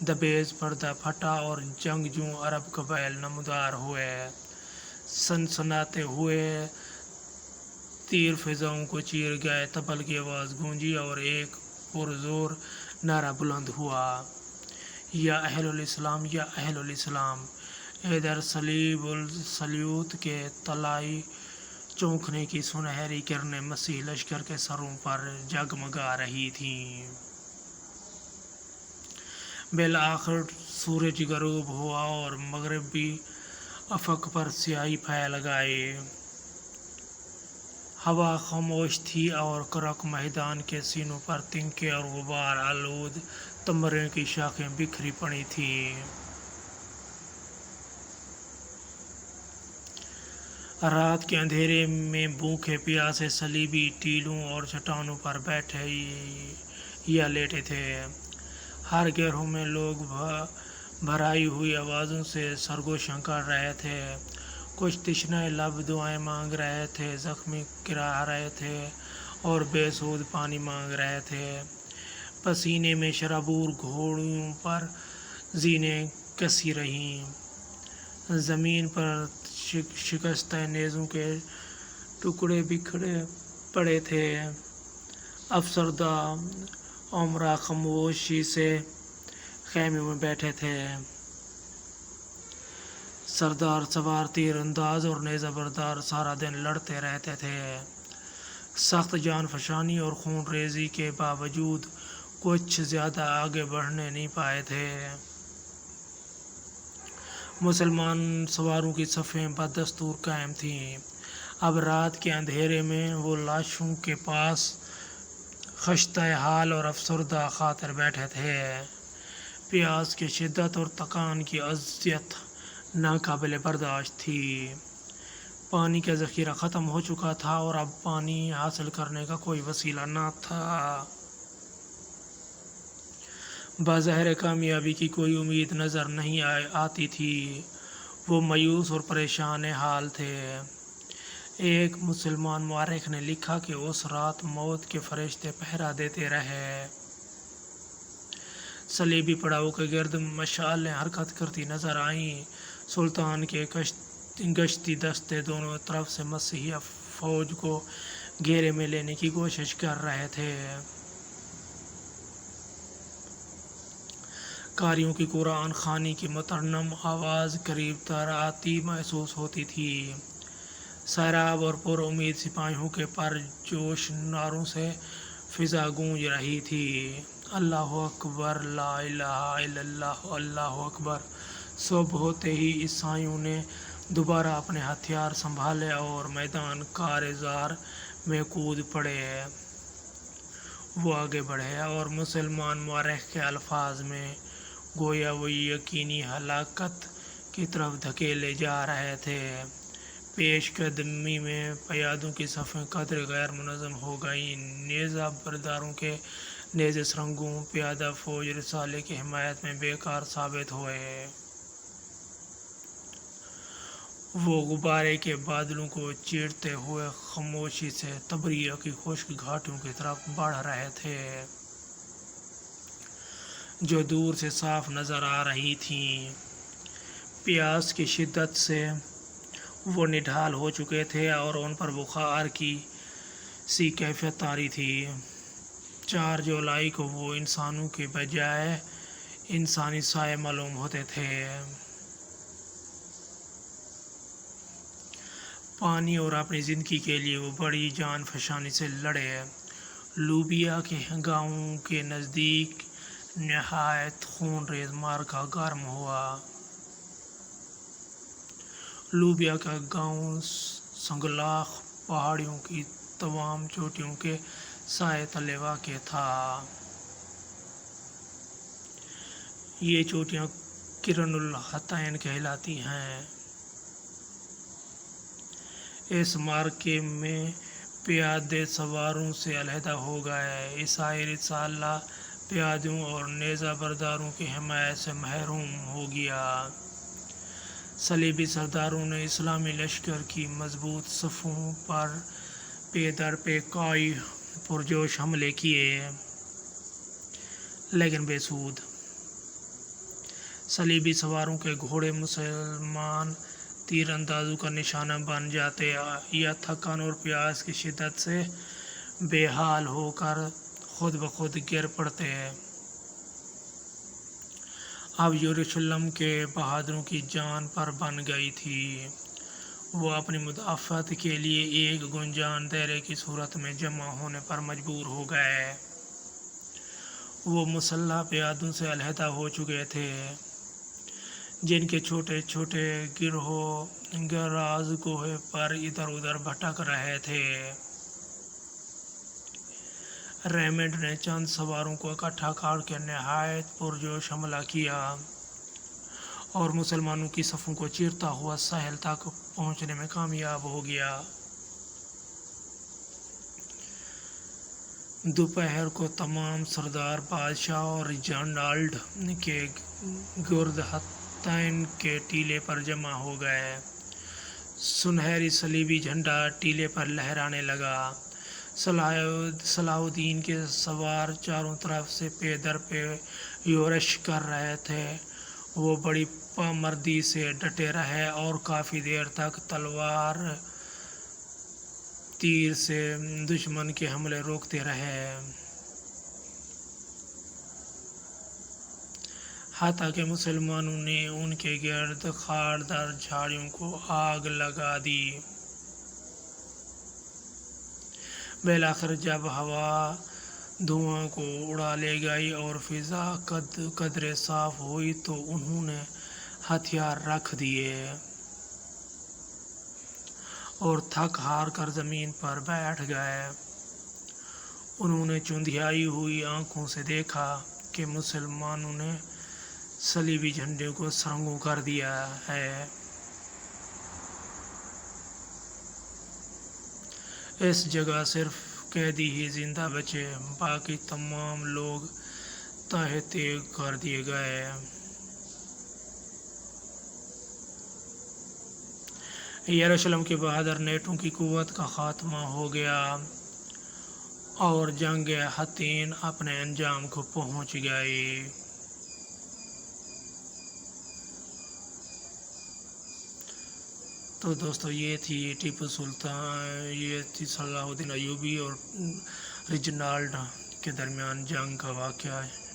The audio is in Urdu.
دبیز پردہ پھٹا اور جنگجو عرب قبائل نمودار ہوئے، سنسناتے ہوئے تیر فضاؤں کو چیر گئے، طبل کی آواز گونجی اور ایک پرزور نعرہ بلند ہوا، یا اہل الاسلام، یا اہل الاسلام۔ ادھر صلیب الصلیوت کے طلائی چونکنے کی سنہری کرنیں مسیح لشکر کے سروں پر جگمگا رہی تھیں۔ بالآخر سورج غروب ہوا اور مغربی افق پر سیاہی پھیل گئی۔ ہوا خاموش تھی اور کرک میدان کے سینوں پر تنکے اور غبار آلود تمبرے کی شاخیں بکھری پڑی تھیں۔ رات کے اندھیرے میں بھوکے پیاسے صلیبی ٹیلوں اور چٹانوں پر بیٹھے یا لیٹے تھے۔ ہر گروہ میں لوگ بھرائی ہوئی آوازوں سے سرگوشیاں کر رہے تھے، کچھ تشنہ لب دعائیں مانگ رہے تھے، زخمی کراہ رہے تھے اور بے سود پانی مانگ رہے تھے۔ پسینے میں شرابور گھوڑیوں پر زینیں کسی رہیں، زمین پر شکستہ نیزوں کے ٹکڑے بکھرے پڑے تھے۔ افسردہ امراء خاموشی سے خیمے میں بیٹھے تھے۔ سردار سوار، تیر انداز اور نیزہ بردار سارا دن لڑتے رہتے تھے، سخت جان فشانی اور خون ریزی کے باوجود کچھ زیادہ آگے بڑھنے نہیں پائے تھے۔ مسلمان سواروں کی صفیں بدستور قائم تھیں۔ اب رات کے اندھیرے میں وہ لاشوں کے پاس خستہ حال اور افسردہ خاطر بیٹھے تھے۔ پیاس کی شدت اور تکان کی اذیت ناقابل برداشت تھی۔ پانی کا ذخیرہ ختم ہو چکا تھا اور اب پانی حاصل کرنے کا کوئی وسیلہ نہ تھا۔ بظاہر کامیابی کی کوئی امید نظر نہیں آتی تھی۔ وہ مایوس اور پریشان حال تھے۔ ایک مسلمان مورخ نے لکھا کہ اس رات موت کے فرشتے پہرا دیتے رہے۔ صلیبی پڑاؤ کے گرد مشعلیں حرکت کرتی نظر آئیں۔ سلطان کے گشتی دستے دونوں طرف سے مسیحی فوج کو گھیرے میں لینے کی کوشش کر رہے تھے۔ قاریوں کی قرآن خوانی کی مترنم آواز قریب تر آتی محسوس ہوتی تھی۔ سیراب اور پر امید سپاہیوں کے پرجوش نعروں سے فضا گونج رہی تھی۔ اللہ اکبر، لا الہ الا اللہ، اللہ اکبر۔ صبح ہوتے ہی عیسائیوں نے دوبارہ اپنے ہتھیار سنبھالے اور میدان کارزار میں کود پڑے۔ وہ آگے بڑھے اور مسلمان مورخ کے الفاظ میں گویا وہ یقینی ہلاکت کی طرف دھکیلے جا رہے تھے۔ پیش قدمی میں پیادوں کی صفیں قدر غیر منظم ہو گئیں۔ نیزہ برداروں کے نیزے سرنگوں پیادہ فوج رسالے کی حمایت میں بیکار ثابت ہوئے۔ وہ غبارے کے بادلوں کو چیرتے ہوئے خاموشی سے تبریہ کی خشک گھاٹیوں کی طرف بڑھ رہے تھے، جو دور سے صاف نظر آ رہی تھیں۔ پیاس کی شدت سے وہ نڈھال ہو چکے تھے اور ان پر بخار کی سی کیفیت طاری تھی۔ 4 جولائی کو وہ انسانوں کے بجائے انسانی سائے معلوم ہوتے تھے۔ پانی اور اپنی زندگی کے لیے وہ بڑی جان فشانی سے لڑے۔ لوبیا کے گاؤں کے نزدیک نہایت خون ریز معرکہ گرم ہوا۔ لوبیا کا گاؤں سنگلاخ پہاڑیوں کی تمام چوٹیوں کے سائے تلے واقع تھا۔ یہ چوٹیاں قرن الحتین کہلاتی ہیں۔ اس معرکے میں پیادے سواروں سے علیحدہ ہو گئے۔ عیسائی رسالہ پیادوں اور نیزہ برداروں کی حمایت سے محروم ہو گیا۔ صلیبی سرداروں نے اسلامی لشکر کی مضبوط صفوں پر پے در پے کئی پرجوش حملے کیے، لیکن بے سود۔ صلیبی سواروں کے گھوڑے مسلمان تیر اندازوں کا نشانہ بن جاتے یا تھکان اور پیاس کی شدت سے بے حال ہو کر خود بخود گر پڑتے ہیں۔ اب یروشلم کے بہادروں کی جان پر بن گئی تھی۔ وہ اپنی مدافعت کے لیے ایک گنجان دائرے کی صورت میں جمع ہونے پر مجبور ہو گئے۔ وہ مسلح پیادوں سے علیحدہ ہو چکے تھے، جن کے چھوٹے چھوٹے گروہ گراز کوہ پر ادھر ادھر بھٹک رہے تھے۔ ریمنڈ نے چند سواروں کو اکٹھا کر کے نہایت پرجوش حملہ کیا اور مسلمانوں کی صفوں کو چیرتا ہوا ساحل تک پہنچنے میں کامیاب ہو گیا۔ دوپہر کو تمام سردار بادشاہ اور ریجنالڈ کے گرد حتین کے ٹیلے پر جمع ہو گئے۔ سنہری صلیبی جھنڈا ٹیلے پر لہرانے لگا۔ صلاح الدین کے سوار چاروں طرف سے پے در پے یورش کر رہے تھے۔ وہ بڑی پامردی سے ڈٹے رہے اور کافی دیر تک تلوار تیر سے دشمن کے حملے روکتے رہے، حتیٰ کہ مسلمانوں نے ان کے گرد خاردار جھاڑیوں کو آگ لگا دی۔ بالآخر جب ہوا دھواں کو اڑا لے گئی اور فضا قدرے صاف ہوئی تو انہوں نے ہتھیار رکھ دیے اور تھک ہار کر زمین پر بیٹھ گئے۔ انہوں نے چندھیائی ہوئی آنکھوں سے دیکھا کہ مسلمانوں نے صلیبی جھنڈے کو سرنگوں کر دیا ہے۔ اس جگہ صرف قیدی ہی زندہ بچے، باقی تمام لوگ تہہ تیغ کر دیے گئے۔ یروشلم کے بہادر نیٹوں کی قوت کا خاتمہ ہو گیا اور جنگ حطین اپنے انجام کو پہنچ گئی۔ تو دوستو یہ تھی ٹیپو سلطان، یہ تھی صلاح الدین ایوبی اور ریجنالڈ کے درمیان جنگ کا واقعہ ہے۔